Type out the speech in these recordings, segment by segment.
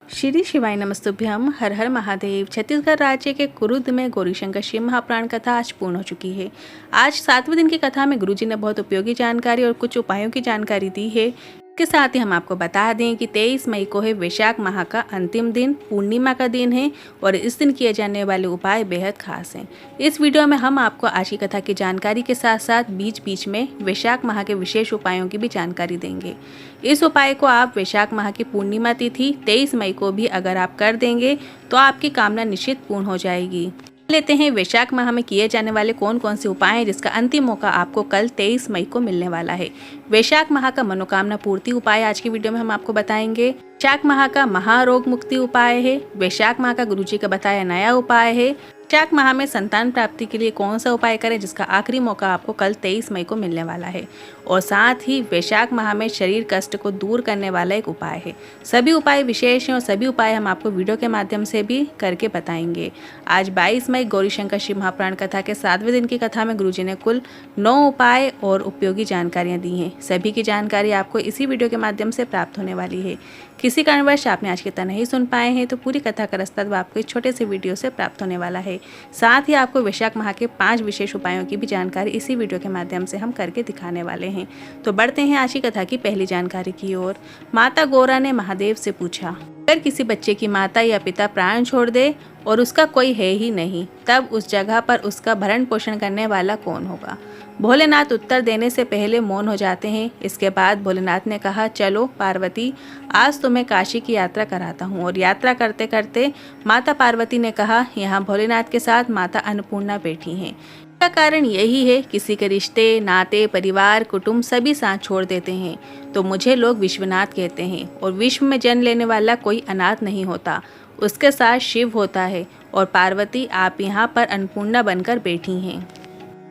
श्री शिवाय नमस्तुभ्यम। हर हर महादेव। छत्तीसगढ़ राज्य के कुरुद में गौरीशंकर शिव महापुराण कथा आज पूर्ण हो चुकी है। आज 7वें दिन की कथा में गुरुजी ने बहुत उपयोगी जानकारी और कुछ उपायों की जानकारी दी है। इसके साथ ही हम आपको बता दें कि 23 मई को है वैशाख माह का अंतिम दिन, पूर्णिमा का दिन है और इस दिन किए जाने वाले उपाय बेहद खास हैं। इस वीडियो में हम आपको आज की कथा की जानकारी के साथ साथ बीच बीच में वैशाख माह के विशेष उपायों की भी जानकारी देंगे। इस उपाय को आप वैशाख माह की पूर्णिमा तिथि 23 मई को भी अगर आप कर देंगे तो आपकी कामना निश्चित पूर्ण हो जाएगी। लेते हैं वैशाख माह में किए जाने वाले कौन कौन से उपाय हैं जिसका अंतिम मौका आपको कल 23 मई को मिलने वाला है। वैशाख माह का मनोकामना पूर्ति उपाय आज की वीडियो में हम आपको बताएंगे। वैशाख माह का महारोग मुक्ति उपाय है। वैशाख माह का गुरुजी का बताया नया उपाय है। वैशाख माह में संतान प्राप्ति के लिए कौन सा उपाय करें जिसका आखिरी मौका आपको कल 23 मई को मिलने वाला है। और साथ ही वैशाख माह में शरीर कष्ट को दूर करने वाला एक उपाय है। सभी उपाय विशेष हैं और सभी उपाय हम आपको वीडियो के माध्यम से भी करके बताएंगे। आज 22 मई गौरीशंकर शिव महापुराण कथा के 7वें दिन की कथा में गुरुजी ने कुल 9 उपाय और उपयोगी जानकारियाँ दी हैं। सभी की जानकारी आपको इसी वीडियो के माध्यम से प्राप्त होने वाली है। किसी कारणवश आपने आज की कथा नहीं सुन पाए हैं तो पूरी कथा का रसतत्व आपको इस छोटे से वीडियो से प्राप्त होने वाला है। साथ ही आपको वैशाख माह के 5 विशेष उपायों की भी जानकारी इसी वीडियो के माध्यम से हम करके दिखाने वाले हैं। तो बढ़ते हैं आज की कथा की पहली जानकारी की ओर। माता गौरा ने महादेव से पूछा, अगर किसी बच्चे की माता या पिता प्राण छोड़ दे और उसका कोई है ही नहीं, तब उस जगह पर उसका भरण पोषण करने वाला कौन होगा। भोलेनाथ उत्तर देने से पहले मौन हो जाते हैं। इसके बाद भोलेनाथ ने कहा, चलो पार्वती, आज तुम्हें काशी की यात्रा कराता हूँ। और यात्रा करते करते माता पार्वती ने कहा, यहाँ भोलेनाथ के साथ माता अन्नपूर्णा बैठी हैं। इसका कारण यही है, किसी के रिश्ते नाते परिवार कुटुंब सभी साथ छोड़ देते हैं तो मुझे लोग विश्वनाथ कहते हैं। और विश्व में जन्म लेने वाला कोई अनाथ नहीं होता, उसके साथ शिव होता है। और पार्वती, आप यहाँ पर अन्नपूर्णा बनकर बैठी हैं।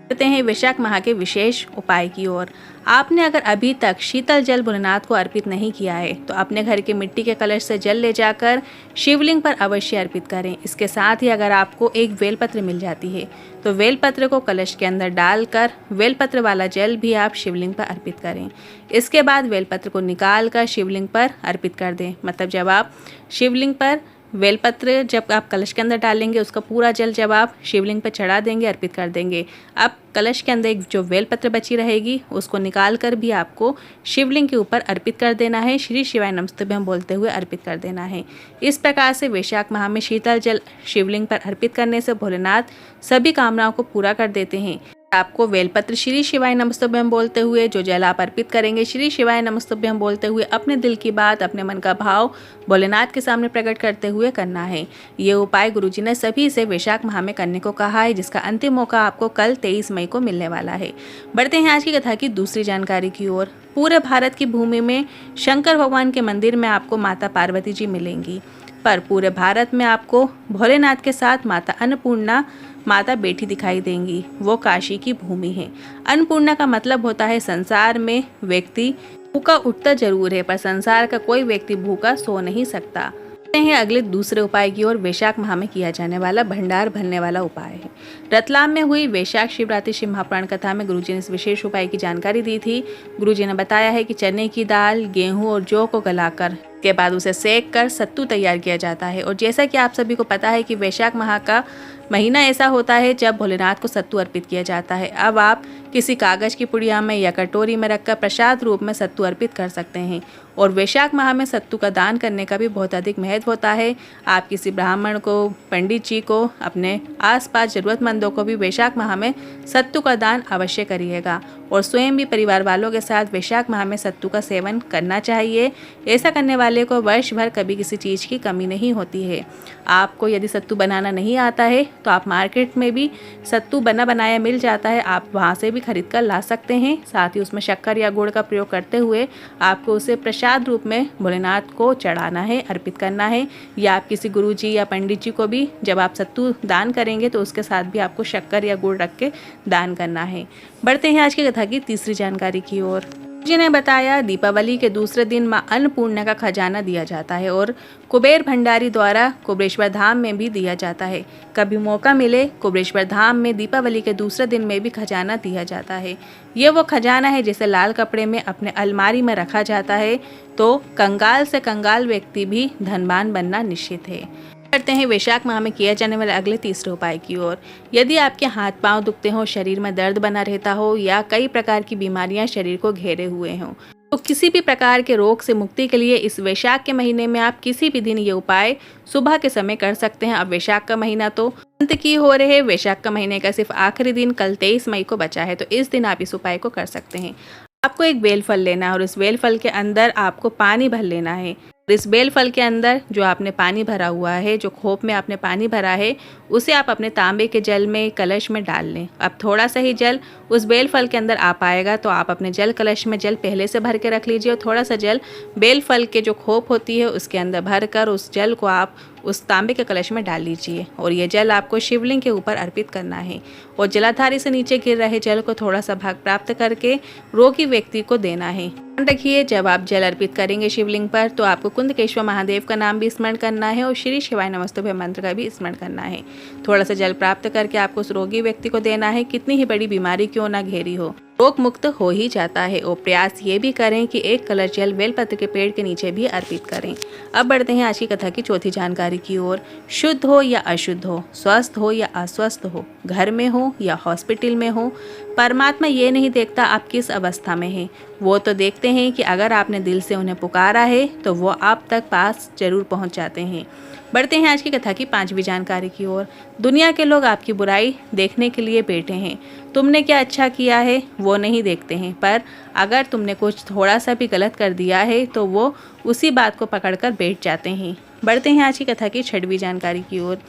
करते हैं वैशाख माह के विशेष उपाय की ओर। आपने अगर अभी तक शीतल जल भोलेनाथ को अर्पित नहीं किया है तो अपने घर के मिट्टी के कलश से जल ले जाकर शिवलिंग पर अवश्य अर्पित करें। इसके साथ ही अगर आपको एक बेलपत्र मिल जाती है तो बेलपत्र को कलश के अंदर डालकर बेलपत्र वाला जल भी आप शिवलिंग पर अर्पित करें। इसके बाद बेलपत्र को निकाल कर शिवलिंग पर अर्पित कर दें। मतलब जब आप शिवलिंग पर बेलपत्र जब आप कलश के अंदर डालेंगे उसका पूरा जल जब आप शिवलिंग पर चढ़ा देंगे, अर्पित कर देंगे। अब कलश के अंदर एक जो बेलपत्र बची रहेगी उसको निकाल कर भी आपको शिवलिंग के ऊपर अर्पित कर देना है। श्री शिवाय नमस्तुभ्यम बोलते हुए अर्पित कर देना है। इस प्रकार से वैशाख माह में शीतल जल शिवलिंग पर अर्पित करने से भोलेनाथ सभी कामनाओं को पूरा कर देते हैं। आपको बेलपत्र श्री शिवाय नमस्तुभ्यम बोलते हुए जो जल आप अर्पित करेंगे, श्री शिवाय नमस्तुभ्यम बोलते हुए अपने दिल की बात, अपने मन का भाव भोलेनाथ के सामने प्रकट करते हुए करना है। ये उपाय गुरुजी ने सभी से वैशाख माह में करने को कहा है, जिसका अंतिम मौका आपको कल 23 मई को मिलने वाला है। बढ़ते हैं आज की कथा की दूसरी जानकारी की ओर। पूरे भारत की भूमि में शंकर भगवान के मंदिर में आपको माता पार्वती जी मिलेंगी, पर पूरे भारत में आपको भोलेनाथ के साथ माता अन्नपूर्णा माता बेटी दिखाई देंगी। वो काशी की भूमि है। अन्नपूर्णा का मतलब होता है संसार में व्यक्ति भूखा उठता जरूर है पर संसार का कोई व्यक्ति भूखा सो नहीं सकता। हैं अगले दूसरे उपाय की ओर। वैशाख माह में किया जाने वाला भंडार भरने वाला उपाय है। रतलाम में हुई वैशाख शिवरात्रि शिव महापुराण कथा में गुरुजी ने इस विशेष उपाय की जानकारी दी थी। गुरुजी ने बताया है कि चने की दाल, गेहूं और जौ को गलाकर के बाद उसे सेक कर सत्तू तैयार किया जाता है। और जैसा कि आप सभी को पता है कि वैशाख माह का महीना ऐसा होता है जब भोलेनाथ को सत्तू अर्पित किया जाता है। अब आप किसी कागज की पुड़िया में या कटोरी में रखकर प्रसाद रूप में सत्तू अर्पित कर सकते हैं। और वैशाख माह में सत्तू का दान करने का भी बहुत अधिक महत्व होता है। आप किसी ब्राह्मण को, पंडित जी को, अपने आसपास जरूरतमंदों को भी वैशाख माह में सत्तू का दान अवश्य करिएगा। और स्वयं भी परिवार वालों के साथ वैशाख माह में सत्तू का सेवन करना चाहिए। ऐसा करने वाले को वर्ष भर कभी किसी चीज़ की कमी नहीं होती है। आपको यदि सत्तू बनाना नहीं आता है तो आप मार्केट में भी सत्तू बना बनाया मिल जाता है, आप वहाँ से भी खरीद कर ला सकते हैं। साथ ही उसमें शक्कर या गुड़ का प्रयोग करते हुए आपको उसे प्रसाद रूप में भोलेनाथ को चढ़ाना है, अर्पित करना है। या आप किसी गुरुजी या पंडित जी को भी जब आप सत्तू दान करेंगे तो उसके साथ भी आपको शक्कर या गुड़ रख के दान करना है। बढ़ते हैं आज की कथा की तीसरी जानकारी की ओर। जी ने बताया दीपावली के दूसरे दिन मां अन्नपूर्णा का खजाना दिया जाता है और कुबेर भंडारी द्वारा कुबेरेश्वर धाम में भी दिया जाता है। कभी मौका मिले कुबेरेश्वर धाम में दीपावली के दूसरे दिन में भी खजाना दिया जाता है। ये वो खजाना है जिसे लाल कपड़े में अपने अलमारी में रखा जाता है, तो कंगाल से कंगाल व्यक्ति भी धनवान बनना निश्चित है। करते हैं वैशाख माह में किया जाने वाले अगले तीसरे उपाय की ओर। यदि आपके हाथ पांव दुखते हो, शरीर में दर्द बना रहता हो या कई प्रकार की बीमारियां शरीर को घेरे हुए हों, तो किसी भी प्रकार के रोग से मुक्ति के लिए इस वैशाख के महीने में आप किसी भी दिन ये उपाय सुबह के समय कर सकते हैं। अब वैशाख का महीना तो अंत की हो रहे, वैशाख का महीने का सिर्फ आखिरी दिन कल 23 मई को बचा है, तो इस दिन आप इस उपाय को कर सकते हैं। आपको एक बेल फल लेना है और इस बेल फल के अंदर आपको पानी भर लेना है। इस बेल फल के अंदर जो आपने पानी भरा हुआ है, जो खोप में आपने पानी भरा है, उसे आप अपने तांबे के जल में कलश में डाल लें। अब थोड़ा सा ही जल उस बेल फल के अंदर आ पाएगा, तो आप अपने जल कलश में जल पहले से भर के रख लीजिए और थोड़ा सा जल बेल फल के जो खोप होती है उसके अंदर भर कर उस जल को आप उस तांबे के कलश में डाल लीजिए और ये जल आपको शिवलिंग के ऊपर अर्पित करना है और जलाधारी से नीचे गिर रहे जल को थोड़ा सा भाग प्राप्त करके रोगी व्यक्ति को देना है। ध्यान रखिए, जब आप जल अर्पित करेंगे शिवलिंग पर तो आपको कुंदकेश्वर महादेव का नाम भी स्मरण करना है और श्री शिवाय नमस्तुभ्यं मंत्र का भी स्मरण करना है। थोड़ा सा जल प्राप्त करके आपको उस रोगी व्यक्ति को देना है, कितनी ही बड़ी बीमारी क्यों ना घेरी हो, रोग मुक्त हो ही जाता है। और प्रयास ये भी करें कि एक कलश जल बेलपत्र के पेड़ के नीचे भी अर्पित करें। अब बढ़ते हैं आज की कथा की चौथी जानकारी की ओर। शुद्ध हो या अशुद्ध हो, स्वस्थ हो या अस्वस्थ हो, घर में हो या हॉस्पिटल में हो, परमात्मा ये नहीं देखता आप किस अवस्था में हैं, वो तो देखते हैं कि अगर आपने दिल से उन्हें पुकारा है तो वो आप तक पास जरूर पहुंच जाते हैं। बढ़ते हैं आज की कथा की पांचवी जानकारी की ओर। दुनिया के लोग आपकी बुराई देखने के लिए बैठे हैं, तुमने क्या अच्छा किया है वो नहीं देखते हैं, पर अगर तुमने कुछ थोड़ा सा भी गलत कर दिया है तो वो उसी बात को पकड़कर बैठ जाते हैं। बढ़ते हैं आज की कथा की छठवीं जानकारी की ओर।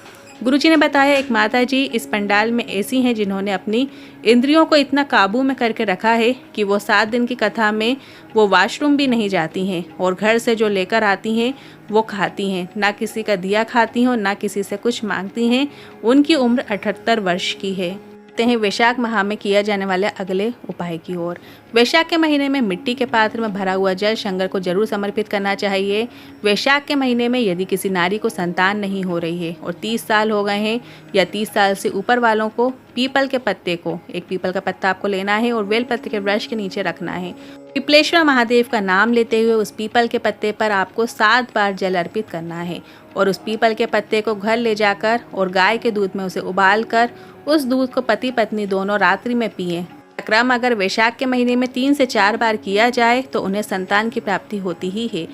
गुरुजी ने बताया एक माता जी इस पंडाल में ऐसी हैं जिन्होंने अपनी इंद्रियों को इतना काबू में करके रखा है कि वो 7 दिन की कथा में वो वॉशरूम भी नहीं जाती हैं और घर से जो लेकर आती हैं वो खाती हैं, ना किसी का दिया खाती हैं और ना किसी से कुछ मांगती हैं। उनकी उम्र 78 वर्ष की है। हैं वैशाख माह में किया जाने वाले अगले उपाय की ओर। वैशाख के महीने में मिट्टी के पात्र में भरा हुआ जल शंकर को जरूर समर्पित करना चाहिए। वैशाख के महीने में यदि किसी नारी को संतान नहीं हो रही है और 30 साल हो गए हैं या 30 साल से ऊपर वालों को पीपल के पत्ते को, एक पीपल का पत्ता आपको लेना है और बेलपत्र के वृक्ष के नीचे रखना है। पिपलेश्वर महादेव का नाम लेते हुए उस पीपल के पत्ते पर आपको 7 बार जल अर्पित करना है और उस पीपल के पत्ते को घर ले जाकर और गाय के दूध में उसे उबाल कर उस दूध को पति पत्नी दोनों रात्रि में पिएं। क्रम अगर वैशाख के महीने में 3 से 4 बार किया जाए तो उन्हें संतान की प्राप्ति होती ही है।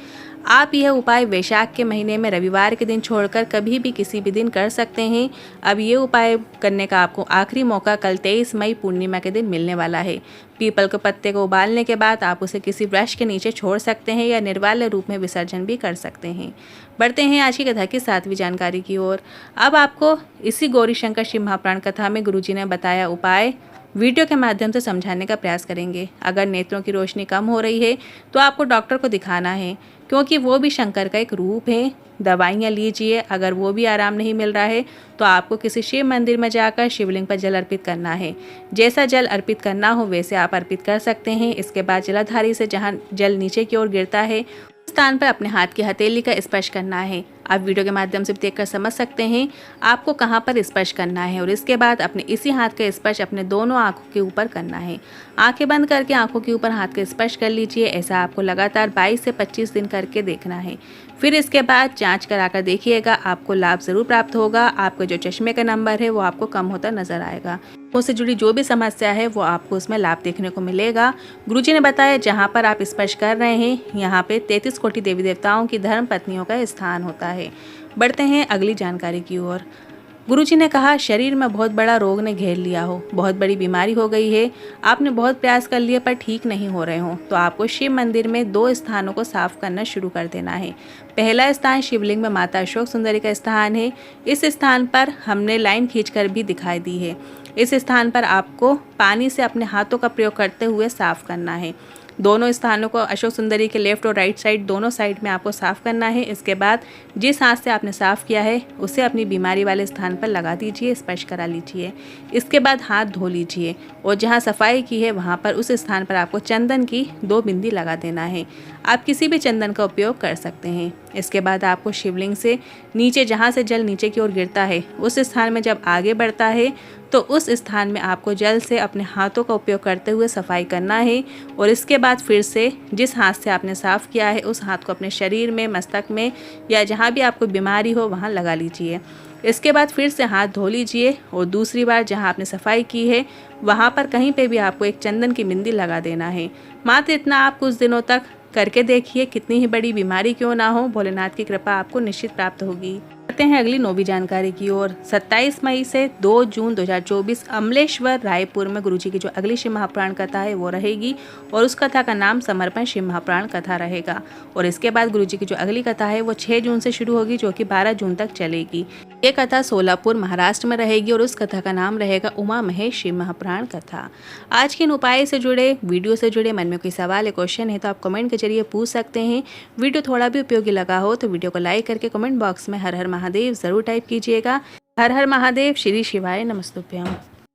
आप यह उपाय वैशाख के महीने में रविवार के दिन छोड़कर कभी भी किसी भी दिन कर सकते हैं। अब ये उपाय करने का आपको आखिरी मौका कल 23 मई पूर्णिमा के दिन मिलने वाला है। पीपल के पत्ते को उबालने के बाद आप उसे किसी वृक्ष के नीचे छोड़ सकते हैं या निर्वाल्य रूप में विसर्जन भी कर सकते हैं। बढ़ते हैं आज की कथा की 7वीं जानकारी की ओर। अब आपको इसी गौरी शंकर शिव महापुराण कथा में गुरुजी ने बताया उपाय वीडियो के माध्यम से समझाने का प्रयास करेंगे। अगर नेत्रों की रोशनी कम हो रही है तो आपको डॉक्टर को दिखाना है, क्योंकि वो भी शंकर का एक रूप है। दवाइयाँ लीजिए, अगर वो भी आराम नहीं मिल रहा है तो आपको किसी शिव मंदिर में जाकर शिवलिंग पर जल अर्पित करना है। जैसा जल अर्पित करना हो वैसे आप अर्पित कर सकते हैं। इसके बाद जलाधारी से जहाँ जल नीचे की ओर गिरता है स्थान पर अपने हाथ की हथेली का स्पर्श करना है। आप वीडियो के माध्यम से देखकर समझ सकते हैं आपको कहां पर स्पर्श करना है और इसके बाद अपने इसी हाथ का स्पर्श अपने दोनों आंखों के ऊपर करना है। आंखें बंद करके आंखों के ऊपर हाथ का स्पर्श कर लीजिए। ऐसा आपको लगातार 22 से 25 दिन करके देखना है। फिर इसके बाद जांच कराकर देखिएगा, आपको लाभ जरूर प्राप्त होगा। आपका जो चश्मे का नंबर है वो आपको कम होता नजर आएगा। उससे जुड़ी जो भी समस्या है वो आपको उसमें लाभ देखने को मिलेगा। गुरुजी ने बताया जहाँ पर आप स्पर्श कर रहे हैं यहाँ पे 33 कोटि देवी देवताओं की धर्म पत्नियों का स्थान होता है। बढ़ते हैं अगली जानकारी की ओर। गुरुजी ने कहा शरीर में बहुत बड़ा रोग ने घेर लिया हो, बहुत बड़ी बीमारी हो गई है, आपने बहुत प्रयास कर लिए पर ठीक नहीं हो रहे हो, तो आपको शिव मंदिर में 2 स्थानों को साफ करना शुरू कर देना है। पहला स्थान शिवलिंग में माता अशोक सुंदरी का स्थान है। इस स्थान पर हमने लाइन खींचकर भी दिखाई दी है। इस स्थान पर आपको पानी से अपने हाथों का प्रयोग करते हुए साफ करना है। दोनों स्थानों को अशोक सुंदरी के लेफ्ट और राइट साइड दोनों साइड में आपको साफ़ करना है। इसके बाद जिस हाथ से आपने साफ़ किया है उसे अपनी बीमारी वाले स्थान पर लगा दीजिए, स्पर्श करा लीजिए। इसके बाद हाथ धो लीजिए और जहाँ सफाई की है वहाँ पर उस स्थान पर आपको चंदन की 2 बिंदी लगा देना है। आप किसी भी चंदन का उपयोग कर सकते हैं। इसके बाद आपको शिवलिंग से नीचे जहाँ से जल नीचे की ओर गिरता है उस स्थान में जब आगे बढ़ता है तो उस स्थान में आपको जल से अपने हाथों का उपयोग करते हुए सफाई करना है और इसके बाद फिर से जिस हाथ से आपने साफ़ किया है उस हाथ को अपने शरीर में, मस्तक में या जहाँ भी आपको बीमारी हो वहाँ लगा लीजिए। इसके बाद फिर से हाथ धो लीजिए और दूसरी बार जहाँ आपने सफाई की है वहाँ पर कहीं पे भी आपको एक चंदन की बिंदी लगा देना है। मात्र इतना आप कुछ दिनों तक करके देखिए, कितनी ही बड़ी बीमारी क्यों ना हो, भोलेनाथ की कृपा आपको निश्चित प्राप्त होगी। आते हैं अगली नौवीं जानकारी की ओर। 27 मई से 2 जून 2024 अमलेश्वर रायपुर में गुरुजी की जो अगली शिव महापुराण कथा है वो रहेगी और उस कथा का नाम समर्पण शिव महापुराण कथा रहेगा। और इसके बाद गुरुजी की जो अगली कथा है वो 6 जून से शुरू होगी जो कि 12 जून तक चलेगी। ये कथा सोलापुर महाराष्ट्र में रहेगी और उस कथा का नाम रहेगा उमा महेश शिव महापुराण कथा। आज के इन उपाय से जुड़े, वीडियो से जुड़े मन में कोई सवाल या क्वेश्चन है तो आप कमेंट के जरिए पूछ सकते हैं। वीडियो थोड़ा भी उपयोगी लगा हो तो वीडियो को लाइक करके कमेंट बॉक्स में हर हर महादेव जरूर टाइप कीजिएगा। हर हर महादेव, श्री शिवाय नमस्तुभ्यम।